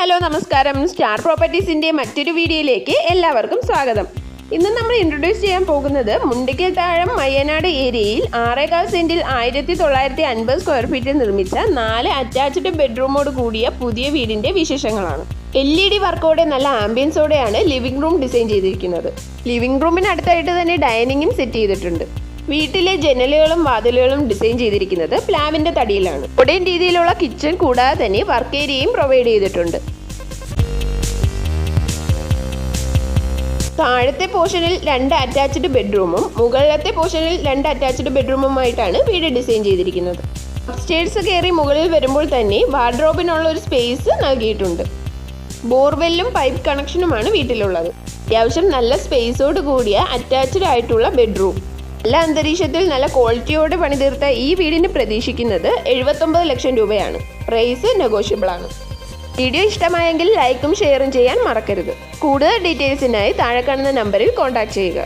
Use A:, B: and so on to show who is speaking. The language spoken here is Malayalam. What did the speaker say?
A: ഹലോ നമസ്കാരം. സ്റ്റാർ പ്രോപ്പർട്ടീസിൻ്റെ മറ്റൊരു വീഡിയോയിലേക്ക് എല്ലാവർക്കും സ്വാഗതം. ഇന്ന് നമ്മൾ ഇൻട്രൊഡ്യൂസ് ചെയ്യാൻ പോകുന്നത് മുണ്ടിക്കൽ താഴം മയ്യനാട് ഏരിയയിൽ 6.25 സെൻറ്റിൽ 1950 സ്ക്വയർ ഫീറ്റിൽ നിർമ്മിച്ച 4 അറ്റാച്ച്ഡ് ബെഡ്റൂമോട് കൂടിയ പുതിയ വീടിൻ്റെ വിശേഷങ്ങളാണ്. LED വർക്കോടെ നല്ല ആംബിയൻസോടെയാണ് ലിവിംഗ് റൂം ഡിസൈൻ ചെയ്തിരിക്കുന്നത്. ലിവിംഗ് റൂമിന് അടുത്തായിട്ട് തന്നെ ഡൈനിങ്ങും സെറ്റ് ചെയ്തിട്ടുണ്ട്. വീട്ടിലെ ജനലുകളും വാതിലുകളും ഡിസൈൻ ചെയ്തിരിക്കുന്നത് പ്ലാവിൻ്റെ തടിയിലാണ്. ഉടൻ രീതിയിലുള്ള കിച്ചൺ കൂടാതെ തന്നെ വർക്ക് ഏരിയയും പ്രൊവൈഡ് ചെയ്തിട്ടുണ്ട്. താഴത്തെ പോർഷനിൽ 2 അറ്റാച്ച്ഡ് ബെഡ്റൂമും മുകളിലത്തെ പോർഷനിൽ 2 അറ്റാച്ച്ഡ് ബെഡ്റൂമുമായിട്ടാണ് വീട് ഡിസൈൻ ചെയ്തിരിക്കുന്നത്. അപ്സ്റ്റേഴ്സ് കയറി മുകളിൽ വരുമ്പോൾ തന്നെ വാർഡ്രോബിനുള്ള ഒരു സ്പേസ് നൽകിയിട്ടുണ്ട്. ബോർവെല്ലും പൈപ്പ് കണക്ഷനുമാണ് വീട്ടിലുള്ളത്. അത്യാവശ്യം നല്ല സ്പേസോട് കൂടിയ അറ്റാച്ച്ഡ് ആയിട്ടുള്ള ബെഡ്റൂം. നല്ല അന്തരീക്ഷത്തിൽ നല്ല ക്വാളിറ്റിയോടെ പണിതീർത്ത ഈ വീടിന് പ്രതീക്ഷിക്കുന്നത് 79 ലക്ഷം രൂപയാണ്. പ്രൈസ് നെഗോഷ്യബിൾ ആണ്. വീഡിയോ ഇഷ്ടമായെങ്കിൽ ലൈക്കും ഷെയറും ചെയ്യാൻ മറക്കരുത്. കൂടുതൽ ഡീറ്റെയിൽസിനായി താഴെ കാണുന്ന നമ്പറിൽ കോൺടാക്ട് ചെയ്യുക.